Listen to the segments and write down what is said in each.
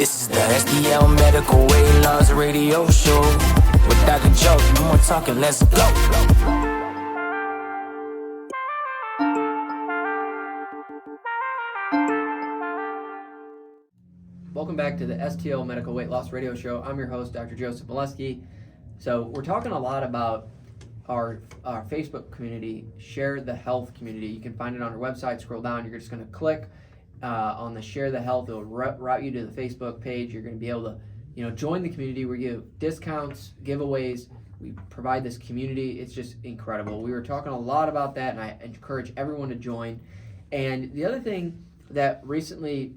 This is the STL Medical Weight Loss Radio Show. With Dr. Joe, no more talking, let's go. Welcome back to the STL Medical Weight Loss Radio Show. I'm your host, Dr. Joseph Molesky. So we're talking a lot about our Facebook community, Share the Health community. You can find it on our website. Scroll down. You're just going to click on the Share the Health. It'll route you to the Facebook page. You're going to be able to, join the community. We give discounts, giveaways. We provide this community. It's just incredible. We were talking a lot about that, and I encourage everyone to join. And the other thing that recently,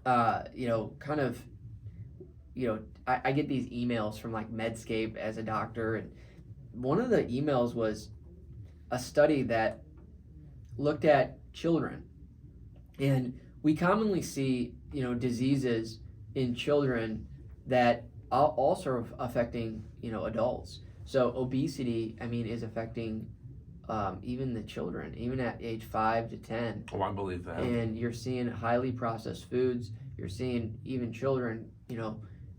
I get these emails from like Medscape as a doctor, and one of the emails was a study that looked at children, and we commonly see diseases in children that are also affecting adults. So obesity, is affecting even the children, even at age 5 to 10. Oh, I believe that. And you're seeing highly processed foods. You're seeing even children,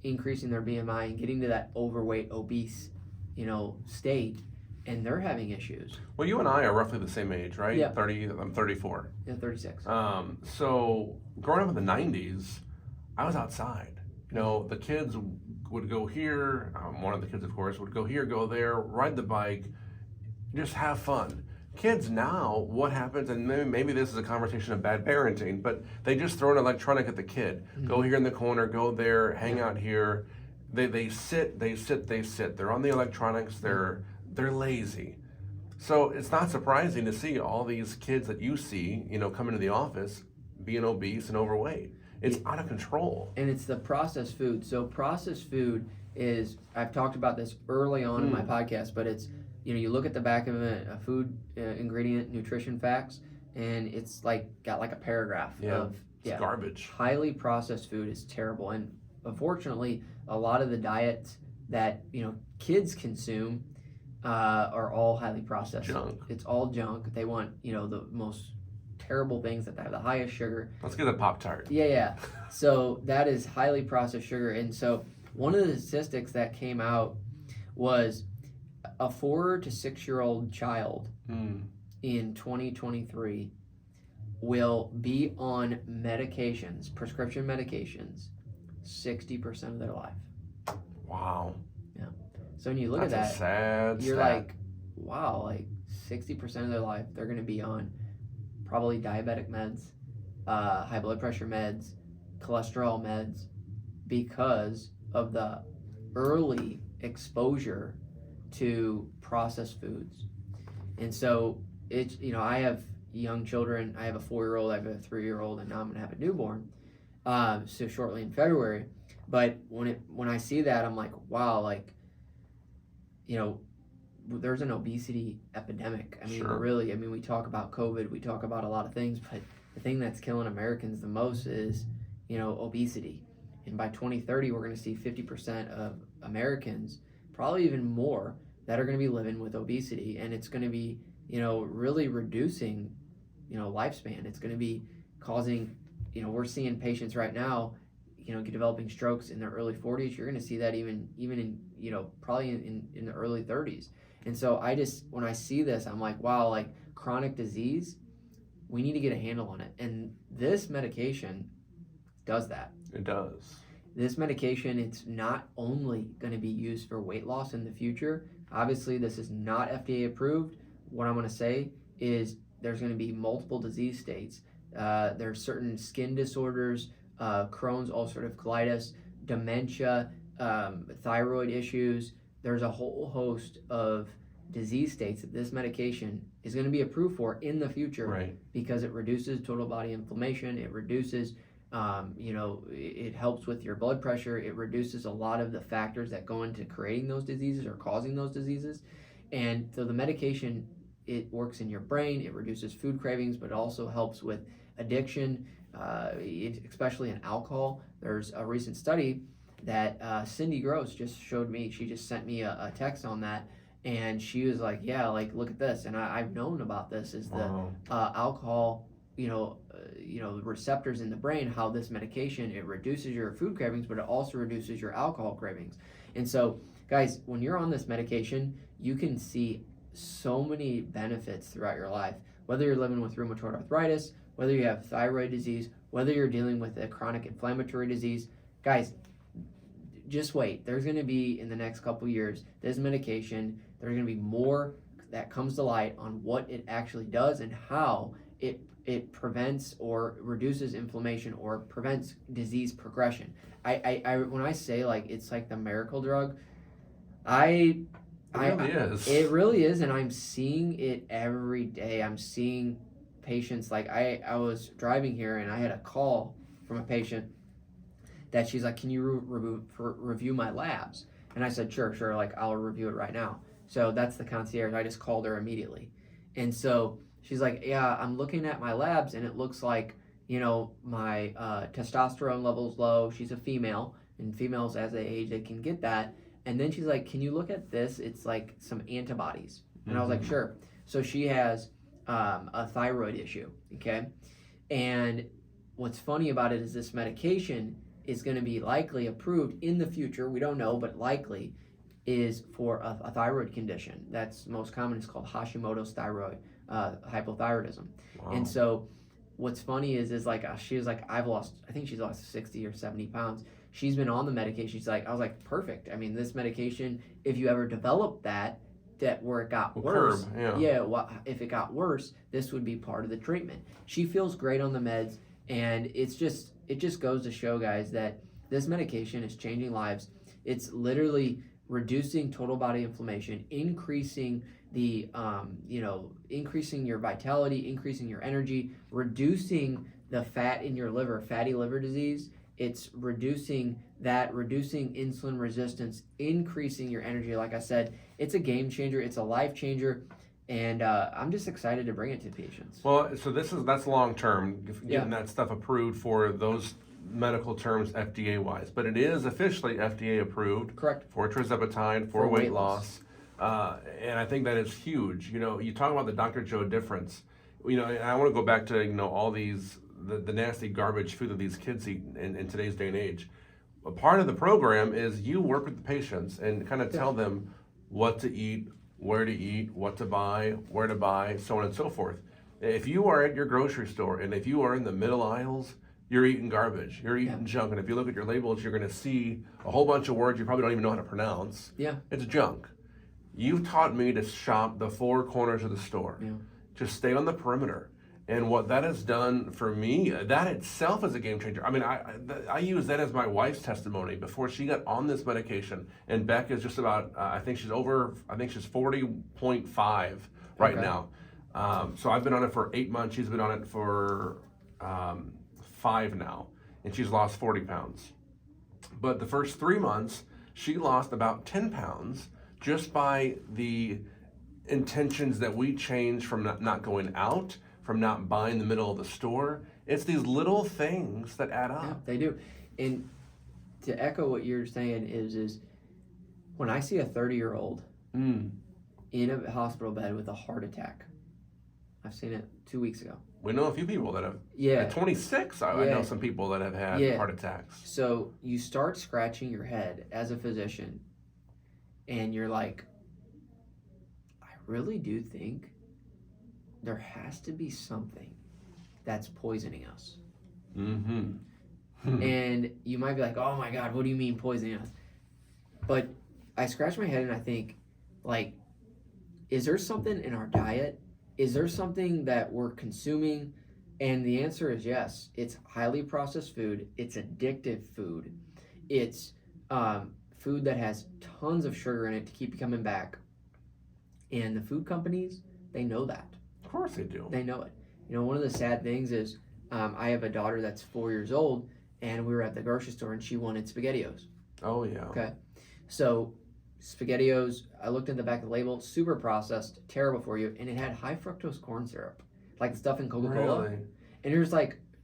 increasing their BMI and getting to that overweight, obese, state, and they're having issues. Well, you and I are roughly the same age, right? Yeah. 30. I'm 34. Yeah, 36. So growing up in the 90s, I was outside. The kids would go here. One of the kids, of course, would go here, go there, ride the bike, just have fun. Kids now, what happens, and maybe this is a conversation of bad parenting, but they just throw an electronic at the kid. Mm-hmm. Go here in the corner, go there, hang out here. They sit. They're on the electronics. They're lazy. So it's not surprising to see all these kids that you see, come into the office being obese and overweight. It's out of control. And it's the processed food. So processed food is, I've talked about this early on in my podcast, but it's, you look at the back of a food ingredient nutrition facts, and it's got a paragraph of garbage. Highly processed food is terrible, and unfortunately, a lot of the diets that kids consume are all highly processed. Junk. It's all junk. They want the most terrible things that have the highest sugar. Let's get a Pop-Tart. Yeah. So that is highly processed sugar, and so one of the statistics that came out was a 4 to 6 year old child in 2023 will be on medications, prescription medications, 60% of their life. Wow. Yeah. So when you look That's at that, a sad you're stat. like, wow, 60% of their life, they're going to be on probably diabetic meds, high blood pressure meds, cholesterol meds, because of the early exposure to processed foods. And so it's, I have young children. I have a 4-year-old, I have a 3-year-old, and now I'm going to have a newborn, so shortly in February. But when I see that, I'm like, wow, there's an obesity epidemic. Sure. Really, we talk about COVID, we talk about a lot of things, but the thing that's killing Americans the most is, obesity. And by 2030, we're going to see 50% of Americans, probably even more, that are going to be living with obesity. And it's going to be, really reducing, lifespan. It's going to be causing, we're seeing patients right now, developing strokes in their early 40s. You're going to see that even in, probably in the early 30s. And so when I see this, I'm like, wow, chronic disease, we need to get a handle on it. And this medication does that. It does. This medication, it's not only going to be used for weight loss in the future. Obviously, this is not FDA approved. What I'm going to say is there's going to be multiple disease states. There's certain skin disorders, Crohn's, ulcerative colitis, dementia, thyroid issues. There's a whole host of disease states that this medication is going to be approved for in the future, right? Because it reduces total body inflammation. It reduces, it helps with your blood pressure. It reduces a lot of the factors that go into creating those diseases or causing those diseases. And so the medication, it works in your brain. It reduces food cravings, but it also helps with addiction, especially in alcohol. There's a recent study that Cindy Gross just showed me. She just sent me a text on that, and she was like, yeah, look at this. And I've known about this, is the alcohol receptors in the brain, how this medication, it reduces your food cravings, but it also reduces your alcohol cravings. And so, guys, when you're on this medication, you can see so many benefits throughout your life, whether you're living with rheumatoid arthritis, whether you have thyroid disease, whether you're dealing with a chronic inflammatory disease. Guys, just wait. There's going to be, in the next couple years, this medication, there's going to be more that comes to light on what it actually does and how it prevents or reduces inflammation or prevents disease progression. I when I say like it's like the miracle drug, It really is. It really is, and I'm seeing it every day. I'm seeing patients, like I was driving here and I had a call from a patient that she's like, can you review my labs? And I said, sure, like I'll review it right now. So that's the concierge. I just called her immediately. And so she's like, yeah, I'm looking at my labs and it looks like, my testosterone level's low. She's a female, and females as they age, they can get that. And then she's like, can you look at this? It's like some antibodies. And I was like, sure. So she has a thyroid issue, okay? And what's funny about it is this medication is going to be likely approved in the future. We don't know, but likely is for a thyroid condition. That's most common. It's called Hashimoto's thyroid, hypothyroidism. Wow. And so what's funny is like, she was like, I think she's lost 60 or 70 pounds. She's been on the medication. She's like, I was like, perfect. I mean, this medication, if you ever develop that where it got worse, if it got worse, this would be part of the treatment. She feels great on the meds, and it just goes to show, guys, that this medication is changing lives. It's literally reducing total body inflammation, increasing the increasing your vitality, increasing your energy, reducing the fat in your liver, fatty liver disease. It's reducing insulin resistance, increasing your energy. Like I said, it's a game changer. It's a life changer. And I'm just excited to bring it to patients. Well, so that's long term, getting that stuff approved for those medical terms FDA wise. But it is officially FDA approved. Correct. For tirzepatide, for weight loss. And I think that is huge. You talk about the Dr. Joe difference. And I want to go back to, all these, the nasty garbage food that these kids eat in today's day and age. A part of the program is you work with the patients and kind of tell them what to eat, where to eat, what to buy, where to buy, so on and so forth. If you are at your grocery store and if you are in the middle aisles, you're eating garbage, you're eating junk. And if you look at your labels, you're going to see a whole bunch of words you probably don't even know how to pronounce. Yeah. It's junk. You've taught me to shop the four corners of the store. Yeah. Just stay on the perimeter. And what that has done for me, that itself is a game changer. I mean, I use that as my wife's testimony before she got on this medication. And Beck is just about, I think she's 40.5 right now. So I've been on it for 8 months. She's been on it for 5 now. And she's lost 40 pounds. But the first 3 months, she lost about 10 pounds just by the intentions that we changed from not going out, from not buying the middle of the store. It's these little things that add up. Yeah, they do. And to echo what you're saying is when I see a 30-year-old in a hospital bed with a heart attack, I've seen it 2 weeks ago. We know a few people that have. At 26, I know some people that have had heart attacks. So you start scratching your head as a physician, and you're like, I really do think there has to be something that's poisoning us. Mm-hmm. And you might be like, oh my God, what do you mean poisoning us? But I scratch my head and I think, like, is there something in our diet? Is there something that we're consuming? And the answer is yes. It's highly processed food. It's addictive food. It's food that has tons of sugar in it to keep you coming back. And the food companies, they know that. Of course they do. They know it. One of the sad things is I have a daughter that's 4 years old, and we were at the grocery store, and she wanted SpaghettiOs. Oh, yeah. Okay. So SpaghettiOs, I looked at the back of the label, super processed, terrible for you, and it had high fructose corn syrup, like the stuff in Coca-Cola. Really? And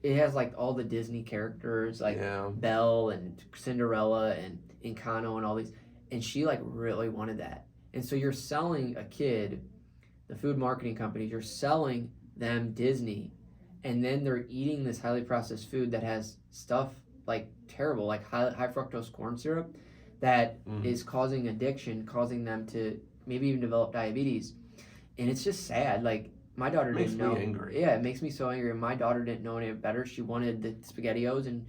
it has like all the Disney characters, like Belle and Cinderella and Encanto and all these, and she like really wanted that. And so you're selling a kid, the food marketing companies, you're selling them Disney, and then they're eating this highly processed food that has stuff like terrible, like high fructose corn syrup that is causing addiction, causing them to maybe even develop diabetes. And it's just sad. Like, my daughter didn't know. Makes me angry. Yeah, it makes me so angry. And my daughter didn't know any better. She wanted the SpaghettiOs, and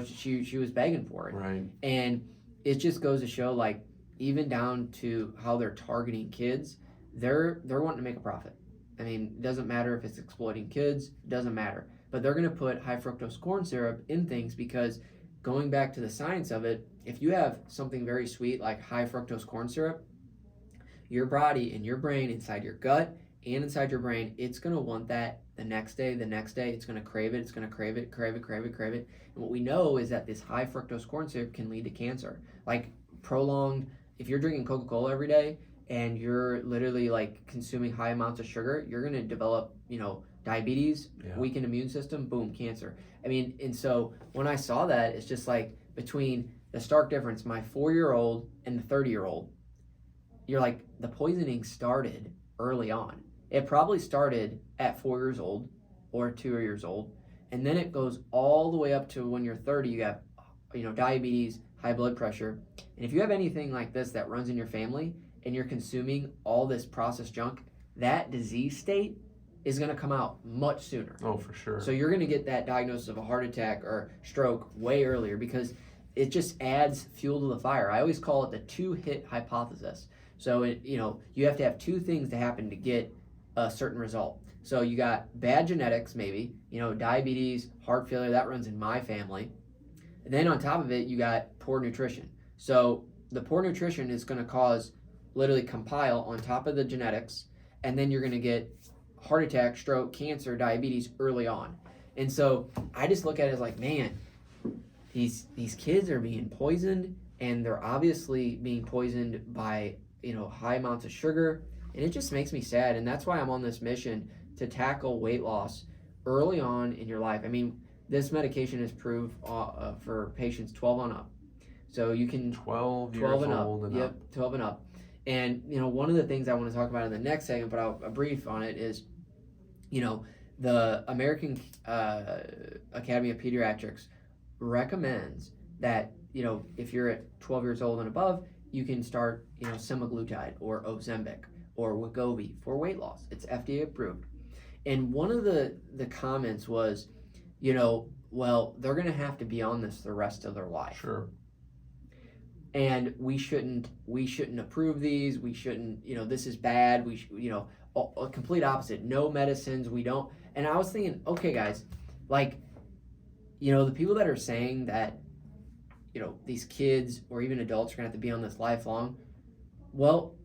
she was begging for it. Right. And it just goes to show, like, even down to how they're targeting kids, they're wanting to make a profit. I mean, it doesn't matter if it's exploiting kids, it doesn't matter. But they're going to put high fructose corn syrup in things because, going back to the science of it, if you have something very sweet like high fructose corn syrup, your body and your brain, inside your gut and inside your brain, it's going to want that the next day, it's going to crave it, crave it. And what we know is that this high fructose corn syrup can lead to cancer. Like, prolonged, if you're drinking Coca-Cola every day and you're literally like consuming high amounts of sugar, you're going to develop, diabetes, weakened immune system, boom, cancer. I mean, and so when I saw that, it's just like, between the stark difference, my 4-year-old and the 30-year-old, you're like, the poisoning started early on. It probably started at 4 years old or 2 years old, and then it goes all the way up to when you're 30. You have, diabetes, high blood pressure, and if you have anything like this that runs in your family and you're consuming all this processed junk, that disease state is going to come out much sooner. Oh, for sure. So you're going to get that diagnosis of a heart attack or stroke way earlier, because it just adds fuel to the fire. I always call it the 2-hit hypothesis. So you have to have 2 things to happen to get a certain result. So you got bad genetics, maybe, diabetes, heart failure, that runs in my family. And then on top of it, you got poor nutrition. So the poor nutrition is going to literally compile on top of the genetics, and then you're going to get heart attack, stroke, cancer, diabetes early on. And so I just look at it as like, man, these kids are being poisoned, and they're obviously being poisoned by high amounts of sugar, and it just makes me sad. And that's why I'm on this mission to tackle weight loss early on in your life. I mean, this medication is approved for patients 12 on up, so you can 12 years and old up. and up. 12 and up. And one of the things I want to talk about in the next segment, but I'll brief on it, is the American Academy of Pediatrics recommends that if you're at 12 years old and above, you can start semaglutide or Ozempic or Wegovy for weight loss. It's FDA approved. And one of the comments was, well, they're going to have to be on this the rest of their life. Sure. And we shouldn't approve these. We shouldn't, this is bad. We a complete opposite. No medicines. We don't. And I was thinking, okay, guys, like, the people that are saying that, these kids or even adults are going to have to be on this lifelong, well,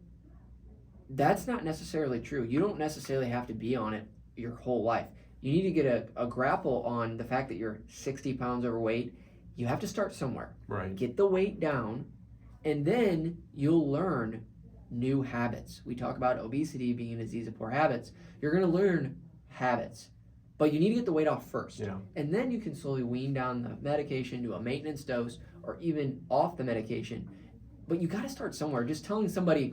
that's not necessarily true. You don't necessarily have to be on it your whole life. You need to get a grapple on the fact that you're 60 pounds overweight. You have to start somewhere. Right. Get the weight down, and then you'll learn new habits. We talk about obesity being a disease of poor habits. You're going to learn habits, but you need to get the weight off first. Yeah. And then you can slowly wean down the medication to a maintenance dose or even off the medication. But you got to start somewhere. Just telling somebody,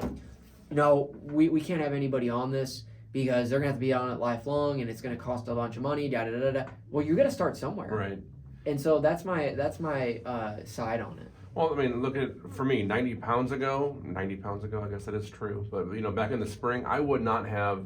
no, we can't have anybody on this because they're going to have to be on it lifelong and it's going to cost a bunch of money, da-da-da-da. Well, you got to start somewhere. Right. And so that's my side on it. Well, I mean, for me, 90 pounds ago, I guess that is true. But, back in the spring, I would not have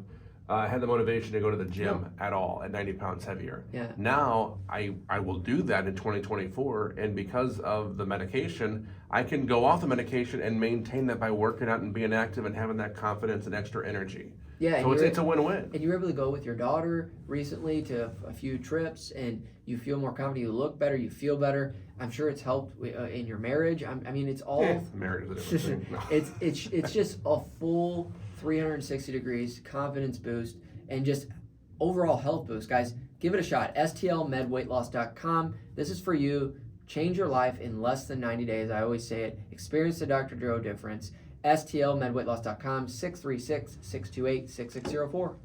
had the motivation to go to the gym at all at 90 pounds heavier. Yeah. Now, I will do that in 2024. And because of the medication, I can go off the medication and maintain that by working out and being active and having that confidence and extra energy. Yeah, so it's a win-win. And you were able to go with your daughter recently to a few trips, and you feel more confident, you look better, you feel better. I'm sure it's helped in your marriage. I mean, it's all... marriage is a different thing. It's just a full 360 degrees confidence boost and just overall health boost. Guys, give it a shot. STLMedWeightLoss.com. This is for you. Change your life in less than 90 days. I always say it. Experience the Dr. Drew difference. STLMedWeightLoss.com, 636-628-6604.